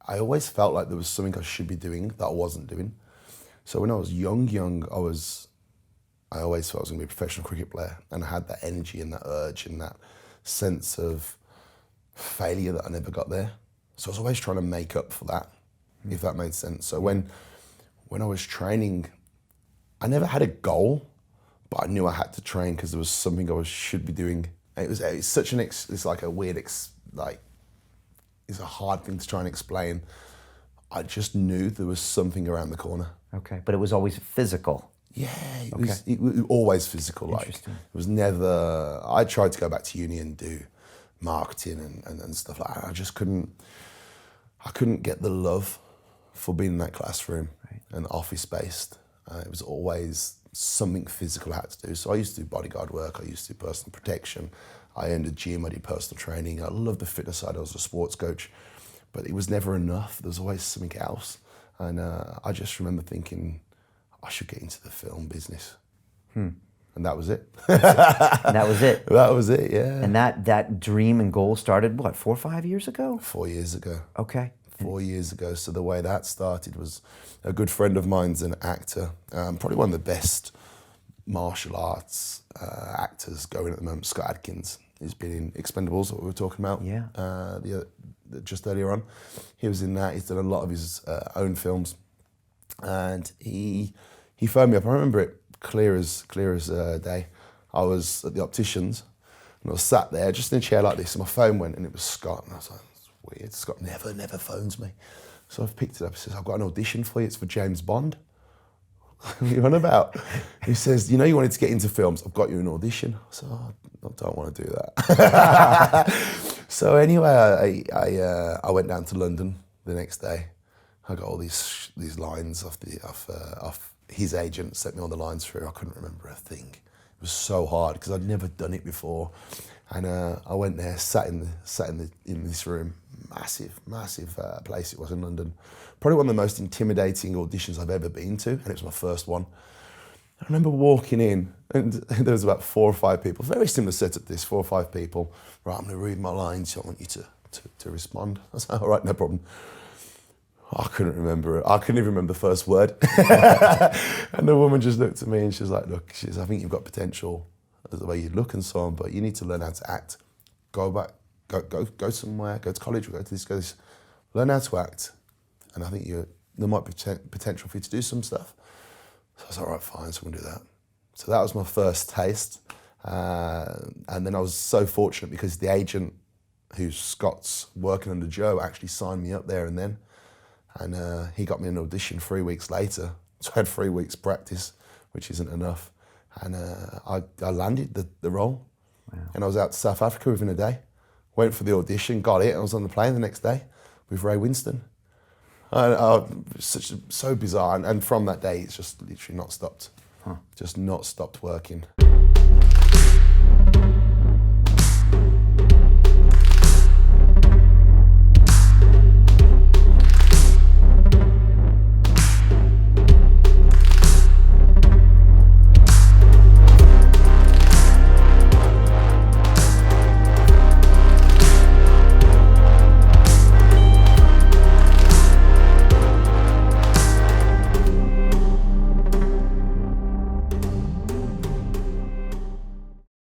I always felt like there was something I should be doing that I wasn't doing. So when I was young, I always thought I was going to be a professional cricket player, and I had that energy and that urge and that sense of failure that I never got there. So I was always trying to make up for that, if that made sense. So when I was training, I never had a goal, but I knew I had to train because there was something I should be doing. And it's such it's like a weird, it's a hard thing to try and explain. I just knew there was something around the corner. Okay, but it was always physical. Yeah, it was always physical. Like, it was never. I tried to go back to uni and do marketing and stuff like that. I just couldn't. I couldn't get the love for being in that classroom and office based. It was always something physical I had to do. So I used to do bodyguard work. I used to do personal protection. I owned a gym. I did personal training. I loved the fitness side. I was a sports coach, but it was never enough. There was always something else, and I just remember thinking, I should get into the film business. And that was it. And that was it? That was it, yeah. And that dream and goal started, what, 4 or 5 years ago? 4 years ago. Okay. 4 years ago. So the way that started was a good friend of mine's an actor, probably one of the best martial arts actors going at the moment, Scott Adkins. He's been in Expendables, what we were talking about just earlier on. He was in that. He's done a lot of his own films. And he phoned me up. I remember it clear as day. I was at the opticians and I was sat there just in a chair like this, and my phone went, and it was Scott, and I was like, it's weird. Scott never phones me. So I've picked it up. He says, I've got an audition for you. It's for James Bond. What are you on about? He says, you know you wanted to get into films. I've got you an audition. I said, I don't want to do that. So anyway, I went down to London the next day. I got all these lines off his agent, sent me all the lines through. I couldn't remember a thing. It was so hard because I'd never done it before. And I went there, sat in this room, massive place it was in London. Probably one of the most intimidating auditions I've ever been to, and it was my first one. I remember walking in, and there was about 4 or 5 people, very similar setup to this, 4 or 5 people. Right, I'm going to read my lines, I want you to respond. I was like, all right, no problem. I couldn't remember it. I couldn't even remember the first word. And the woman just looked at me and she was like, look, I think you've got potential as the way you look and so on, but you need to learn how to act. Go back, go somewhere, go to college, go to this, learn how to act. And I think there might be potential for you to do some stuff. So I was like, all right, fine, so I'm gonna do that. So that was my first taste. And then I was so fortunate because the agent who's Scott's working under Joe actually signed me up there and then. And he got me an audition 3 weeks later. So I had 3 weeks practice, which isn't enough. And I landed the role. Wow. And I was out to South Africa within a day. Went for the audition, got it, and I was on the plane the next day with Ray Winston. So bizarre. And from that day, it's just literally not stopped. Just not stopped working.